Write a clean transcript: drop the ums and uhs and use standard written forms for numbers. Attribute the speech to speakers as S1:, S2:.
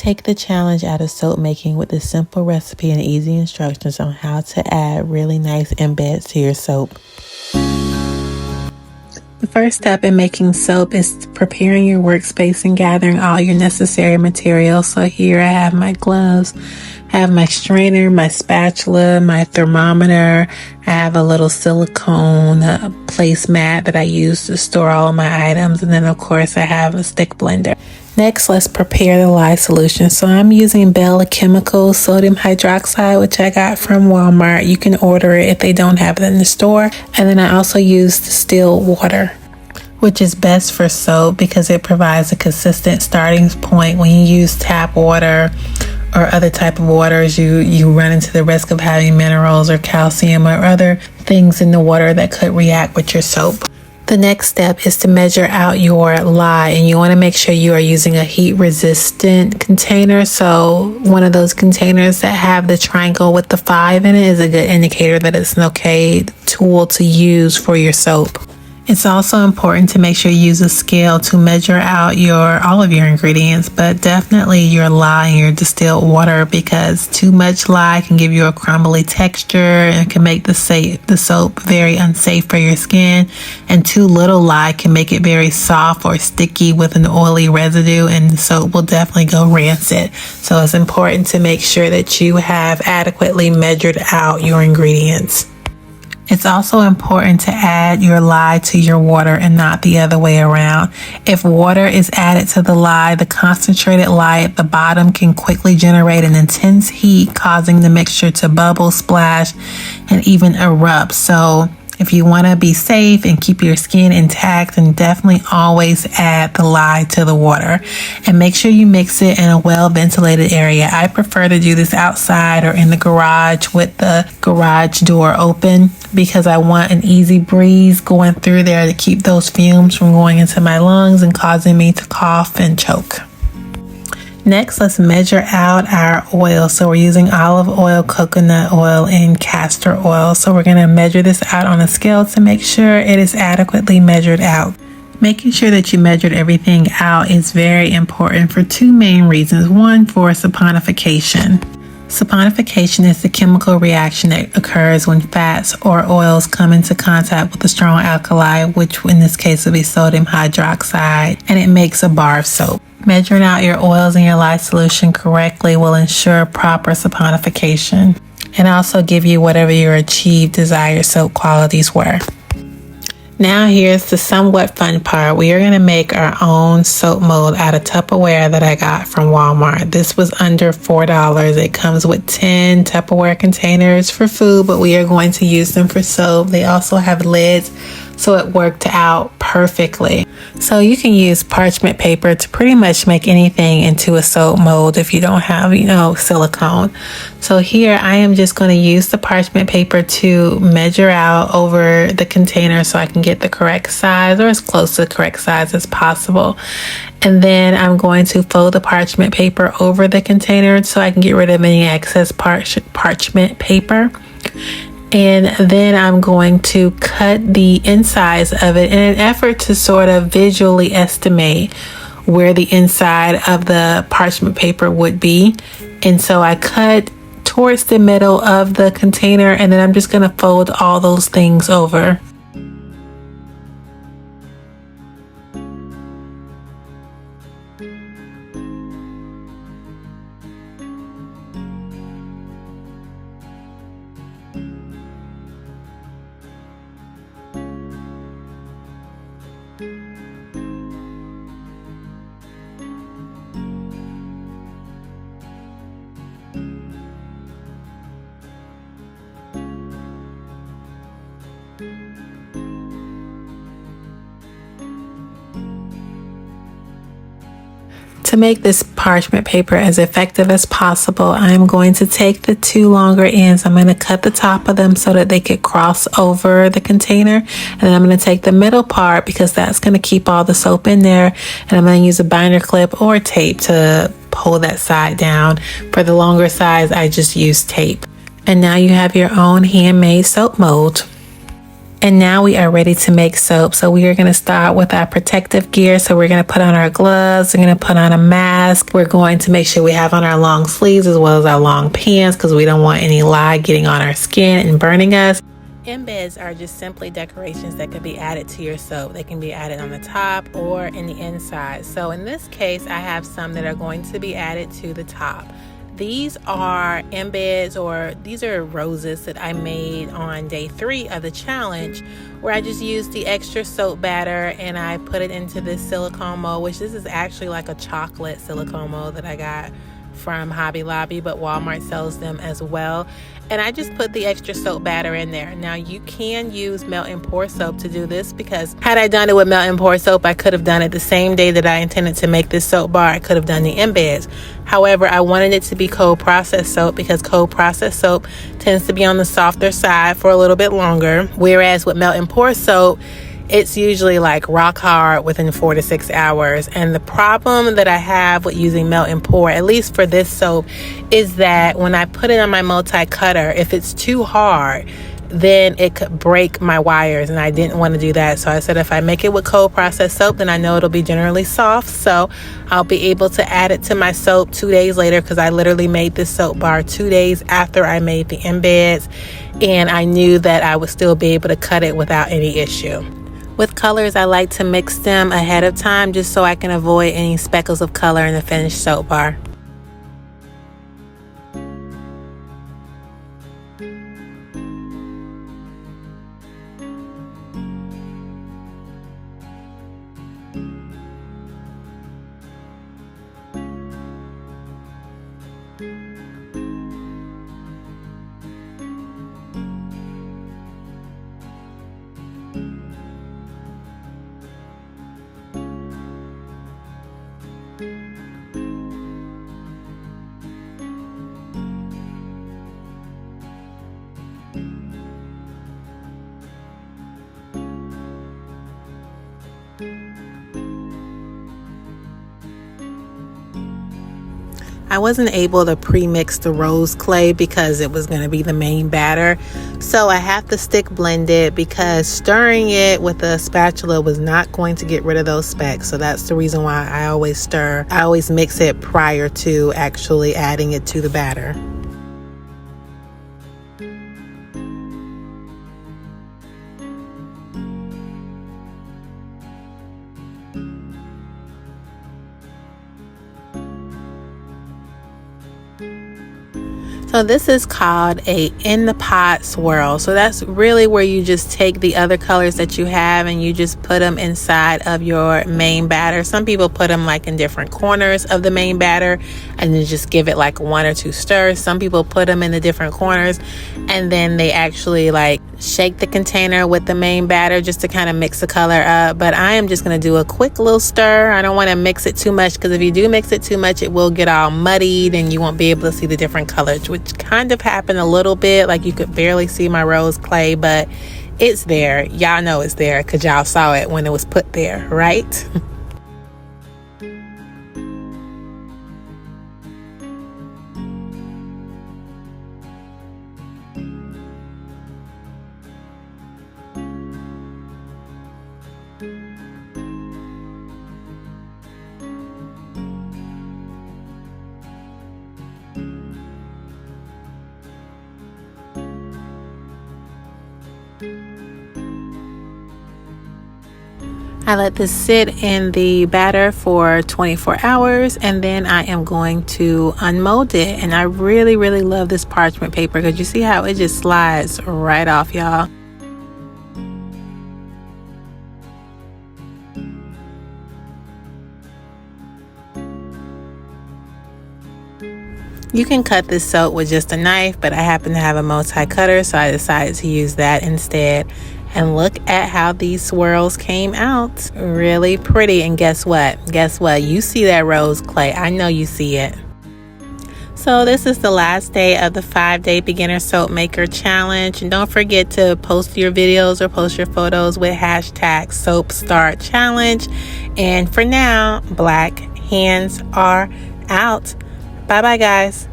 S1: Take the challenge out of soap making with this simple recipe and easy instructions on how to add really nice embeds to your soap. The first step in making soap is preparing your workspace and gathering all your necessary materials. So here I have my gloves, I have my strainer, my spatula, my thermometer. I have a little silicone placemat that I use to store all of my items. And then of course I have a stick blender. Next, let's prepare the Lye solution. So I'm using Bella Chemical sodium hydroxide, which I got from Walmart. You can order it if they don't have it in the store. And then I also use distilled water, which is best for soap because it provides a consistent starting point. When you use tap water or other type of waters, you run into the risk of having minerals or calcium or other things in the water that could react with your soap. The next step is to measure out your lye, and you want to make sure you are using a heat resistant container. So one of those containers that have the triangle with the 5 in it is a good indicator that it's an okay tool to use for your soap. It's also important to make sure you use a scale to measure out all of your ingredients, but definitely your lye and your distilled water, because too much lye can give you a crumbly texture and can make the soap very unsafe for your skin, and too little lye can make it very soft or sticky with an oily residue, and the soap will definitely go rancid. So it's important to make sure that you have adequately measured out your ingredients. It's also important to add your lye to your water and not the other way around. If water is added to the lye, the concentrated lye at the bottom can quickly generate an intense heat, causing the mixture to bubble, splash, and even erupt. So if you want to be safe and keep your skin intact, then definitely always add the lye to the water. And make sure you mix it in a well-ventilated area. I prefer to do this outside or in the garage with the garage door open, because I want an easy breeze going through there to keep those fumes from going into my lungs and causing me to cough and choke. Next, let's measure out our oil. So we're using olive oil, coconut oil, and castor oil. So we're going to measure this out on a scale to make sure it is adequately measured out. Making sure that you measured everything out is very important for two main reasons. One, for saponification. Saponification is the chemical reaction that occurs when fats or oils come into contact with a strong alkali, which in this case would be sodium hydroxide, and it makes a bar of soap. Measuring out your oils in your Lye solution correctly will ensure proper saponification and also give you whatever your achieved desired soap qualities were. Now here's the somewhat fun part. We are going to make our own soap mold out of Tupperware that I got from Walmart. This was under $4. It comes with 10 Tupperware containers for food, but we are going to use them for soap. They also have lids, so it worked out perfectly. So you can use parchment paper to pretty much make anything into a soap mold if you don't have, silicone. So here I am just going to use the parchment paper to measure out over the container so I can get the correct size, or as close to the correct size as possible. And then I'm going to fold the parchment paper over the container so I can get rid of any excess parchment paper. And then I'm going to cut the insides of it in an effort to sort of visually estimate where the inside of the parchment paper would be. And so I cut towards the middle of the container, and then I'm just going to fold all those things over. To make this parchment paper as effective as possible, I'm going to take the two longer ends. I'm going to cut the top of them so that they could cross over the container. And then I'm going to take the middle part, because that's going to keep all the soap in there. And I'm going to use a binder clip or tape to pull that side down. For the longer size, I just use tape. And now you have your own handmade soap mold. And now we are ready to make soap. So we are going to start with our protective gear. So we're going to put on our gloves. We're going to put on a mask. We're going to make sure we have on our long sleeves as well as our long pants because we don't want any lye getting on our skin and burning us. Embeds are just simply decorations that can be added to your soap. They can be added on the top or in the inside. So in this case, I have some that are going to be added to the top. These are embeds, or these are roses that I made on day 3 of the challenge, where I just used the extra soap batter and I put it into this silicone mold, which this is actually like a chocolate silicone mold that I got from Hobby Lobby, but Walmart sells them as well. And I just put the extra soap batter in there. Now you can use melt and pour soap to do this, because had I done it with melt and pour soap, I could have done it the same day that I intended to make this soap bar. I could have done the embeds. However, I wanted it to be cold processed soap because cold processed soap tends to be on the softer side for a little bit longer, whereas with melt and pour soap, it's usually like rock hard within 4 to 6 hours. And the problem that I have with using melt and pour, at least for this soap, is that when I put it on my multi-cutter, if it's too hard, then it could break my wires, and I didn't want to do that. So I said if I make it with cold processed soap, then I know it'll be generally soft, so I'll be able to add it to my soap 2 days later, because I literally made this soap bar 2 days after I made the embeds, and I knew that I would still be able to cut it without any issue. With colors, I like to mix them ahead of time just so I can avoid any speckles of color in the finished soap bar. I wasn't able to pre-mix the rose clay because it was going to be the main batter. So I have to stick blend it, because stirring it with a spatula was not going to get rid of those specks. So that's the reason why I always stir. I always mix it prior to actually adding it to the batter. So this is called a in the pot swirl. So that's really where you just take the other colors that you have and you just put them inside of your main batter. Some people put them like in different corners of the main batter and then just give it like 1 or 2 stirs. Some people put them in the different corners and then they actually like shake the container with the main batter just to kind of mix the color up. But I am just going to do a quick little stir. I don't want to mix it too much, because if you do mix it too much, it will get all muddied and you won't be able to see the different colors, which kind of happened a little bit. Like you could barely see my rose clay, but it's there. Y'all know it's there because y'all saw it when it was put there, right? I let this sit in the batter for 24 hours and then I am going to unmold it. And I really love this parchment paper because you see how it just slides right off, y'all. You can cut this soap with just a knife, but I happen to have a multi-cutter, so I decided to use that instead. And look at how these swirls came out. Really pretty. And guess what? You see that rose clay. I know you see it. So this is the last day of the 5-day beginner soap maker challenge. And don't forget to post your videos or post your photos with hashtag #SoapStartChallenge. And for now, black hands are out. Bye bye, guys.